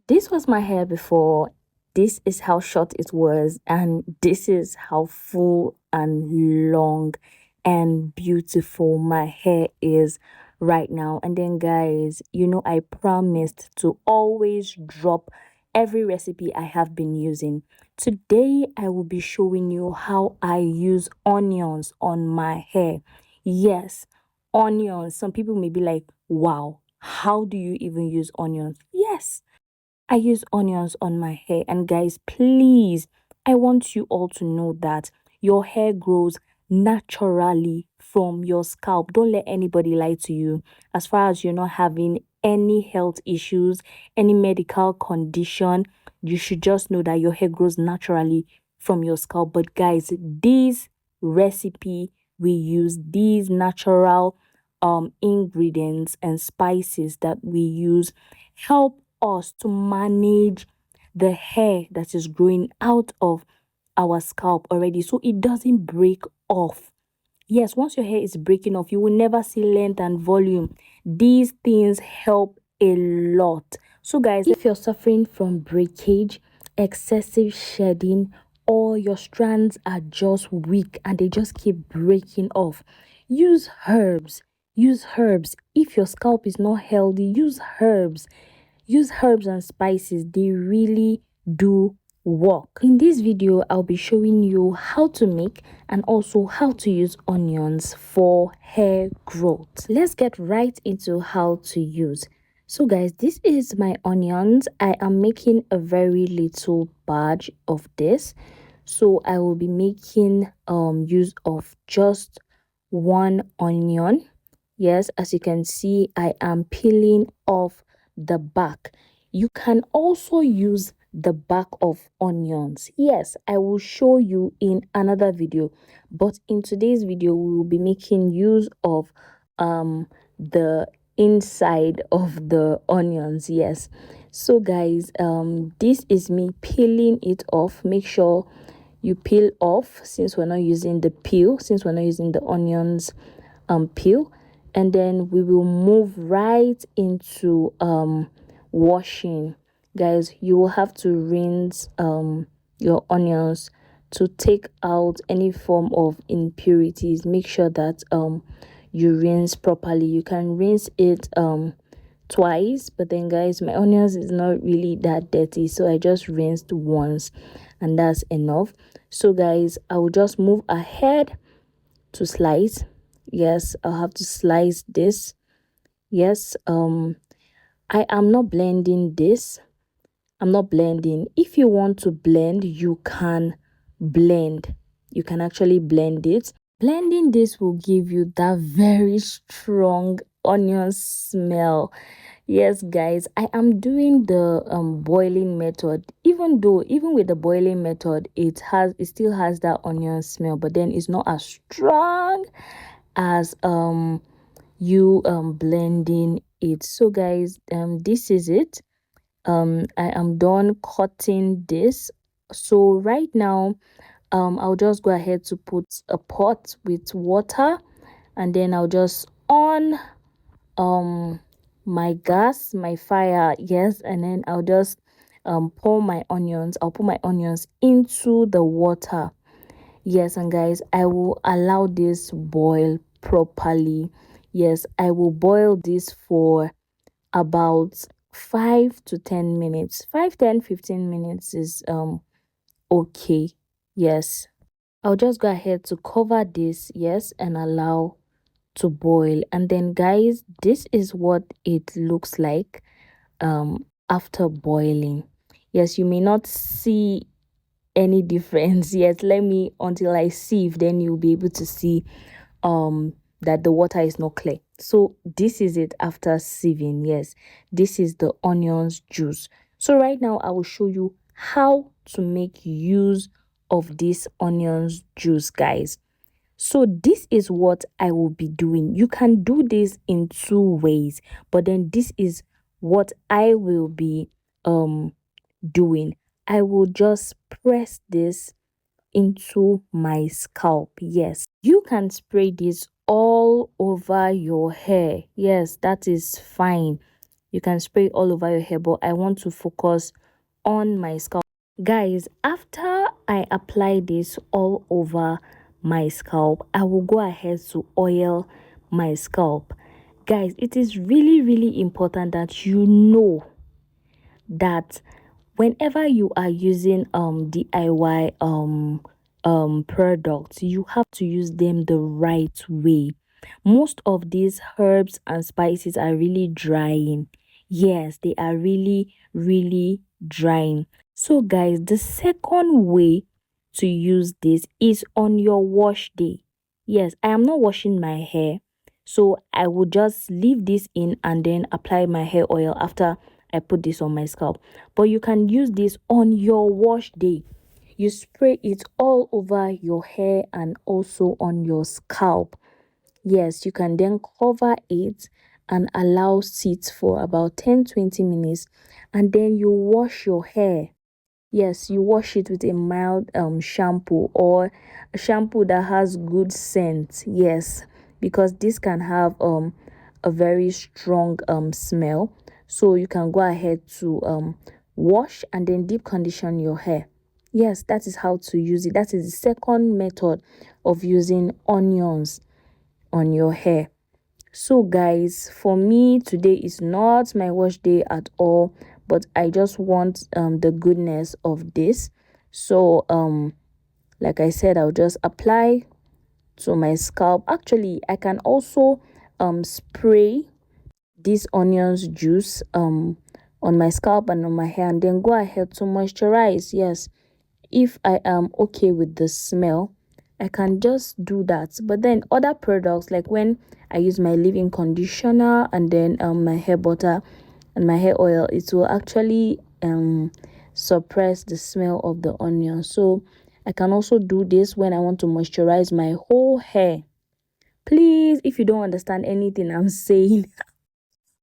This was my hair before. This is how short it was, and this is how full and long and beautiful my hair is right now. And then, guys, I promised to always drop every recipe I have been using. Today, I will be showing you how I use onions on my hair. Yes, onions. Some people may be like, wow, how do you even use onions? Yes, I use onions on my hair. And guys, please, I want you all to know that your hair grows naturally from your scalp. Don't let anybody lie to you. As far as you're not having any health issues, any medical condition, you should just know that your hair grows naturally from your scalp. But guys, this recipe we use, these natural ingredients and spices that we use help us to manage the hair that is growing out of our scalp already so it doesn't break off. Yes, once your hair is breaking off, you will never see length and volume. These things help a lot. So, guys, if you're suffering from breakage, excessive shedding, or your strands are just weak and they just keep breaking off, use herbs. Use herbs. If your scalp is not healthy, use herbs. Use herbs and spices, they really do work. In this video, I'll be showing you how to make and also how to use onions for hair growth. Let's get right into how to use. So guys, this is my onions. I am making a very little batch of this. So I will be making use of just one onion. Yes, as you can see, I am peeling off the back. You can also use the back of onions. Yes, I will show you in another video, but in today's video we will be making use of the inside of the onions. Yes, so guys, this is me peeling it off. Make sure you peel off, since we're not using the peel, since we're not using the onions peel. And then we will move right into washing. Guys, you will have to rinse your onions to take out any form of impurities. Make sure that you rinse properly. You can rinse it twice, but then guys, my onions is not really that dirty, so I just rinsed once and that's enough. So guys, I will just move ahead to slice. Yes, I'll have to slice this. Yes, I am not blending this. I'm not blending. If you want to blend, you can blend. You can actually blend it. Blending this will give you that very strong onion smell. Yes, guys, I am doing the boiling method. Even with the boiling method, it still has that onion smell, but then it's not as strong as you blending it. So guys, this is it. I am done cutting this. So right now, I'll just go ahead to put a pot with water, and then I'll just on um my gas, my fire. Yes, and then I'll just pour my onions. I'll put my onions into the water. Yes, and guys, I will allow this boil properly. Yes, I will boil this for about 5 to 10 minutes. 5, 10, 15 minutes is okay. Yes, I'll just go ahead to cover this, yes, and allow to boil. And then guys, this is what it looks like after boiling. Yes, you may not see any difference. Yes, let me until I sieve, then you'll be able to see that the water is not clear. So this is it after sieving. Yes, this is the onions juice. So right now I will show you how to make use of this onions juice, guys. So this is what I will be doing. You can do this in two ways, but then this is what I will be doing. I will just press this into my scalp. Yes, you can spray this all over your hair. Yes, that is fine. You can spray it all over your hair, but I want to focus on my scalp. Guys, after I apply this all over my scalp, I will go ahead to oil my scalp. Guys, it is really, really important that you know that whenever you are using DIY products, you have to use them the right way. Most of these herbs and spices are really drying. Yes, they are really, really drying. So guys, the second way to use this is on your wash day. Yes, I am not washing my hair, so I will just leave this in and then apply my hair oil after I put this on my scalp. But you can use this on your wash day. You spray it all over your hair and also on your scalp. Yes, you can then cover it and allow sit for about 10-20 minutes, and then you wash your hair. Yes, you wash it with a mild shampoo, or a shampoo that has good scent. Yes, because this can have a very strong smell. So you can go ahead to wash and then deep condition your hair. Yes, that is how to use it. That is the second method of using onions on your hair. So guys, for me today is not my wash day at all, but I just want the goodness of this. So like I said, I'll just apply to my scalp. Actually, I can also spray this onions juice on my scalp and on my hair, and then go ahead to moisturize. Yes, if I am okay with the smell, I can just do that. But then other products, like when I use my leave-in conditioner and then my hair butter and my hair oil, it will actually suppress the smell of the onion. So I can also do this when I want to moisturize my whole hair. Please, if you don't understand anything I'm saying,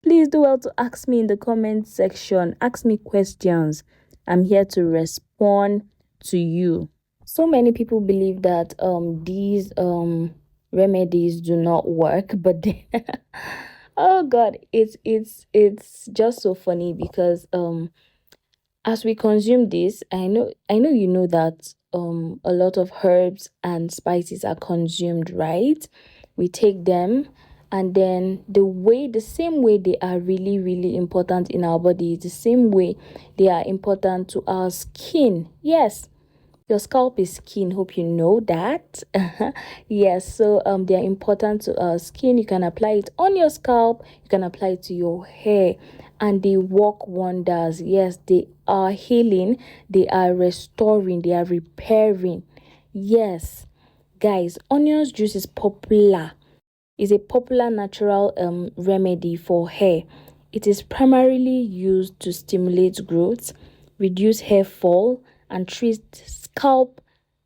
please do well to ask me in the comment section. Ask me questions. I'm here to respond to you. So many people believe that these remedies do not work, but then oh god, it's just so funny because as we consume this, I know you know that a lot of herbs and spices are consumed, right? We take them, and then the same way they are really, really important in our body is the same way they are important to our skin. Yes, your scalp is skin. Hope you know that. Yes, so they are important to our skin. You can apply it on your scalp, you can apply it to your hair, and they work wonders. Yes, they are healing, they are restoring, they are repairing. Yes, guys, onions juice is a popular natural remedy for hair. It is primarily used to stimulate growth, reduce hair fall, and treat scalp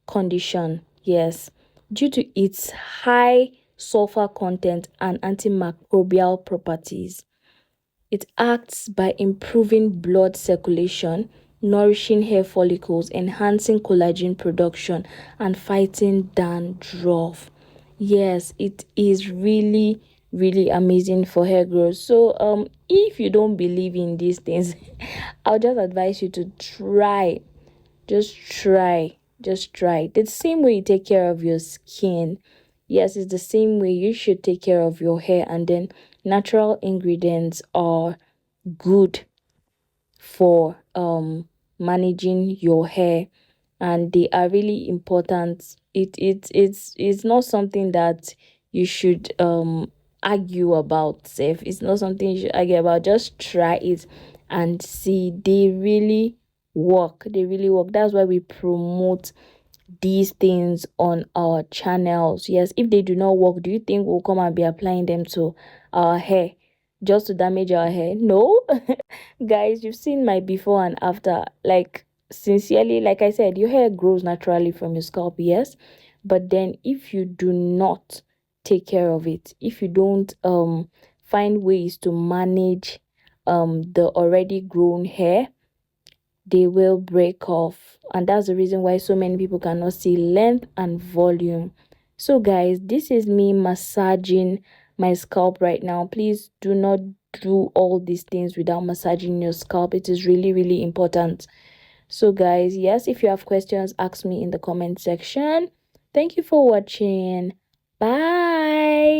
condition. Yes, due to its high sulfur content and antimicrobial properties. It acts by improving blood circulation, nourishing hair follicles, enhancing collagen production, and fighting dandruff. Yes, it is really, really amazing for hair growth. So, if you don't believe in these things, I'll just advise you to try. Just try. Just try. The same way you take care of your skin. Yes, it's the same way you should take care of your hair, and then natural ingredients are good for managing your hair, and they are really important. It's not something that you should argue about. Safe, it's not something you should argue about. Just try it and see. They really work. They really work. That's why we promote these things on our channels. Yes, if they do not work, do you think we'll come and be applying them to our hair just to damage our hair? No. Guys, you've seen my before and after. Like, sincerely, like I said, your hair grows naturally from your scalp, yes, but then if you do not take care of it, if you don't find ways to manage the already grown hair, they will break off, and that's the reason why so many people cannot see length and volume. So guys, this is me massaging my scalp right now. Please do not do all these things without massaging your scalp. It is really, really important. So guys, yes, if you have questions, ask me in the comment section. Thank you for watching. Bye.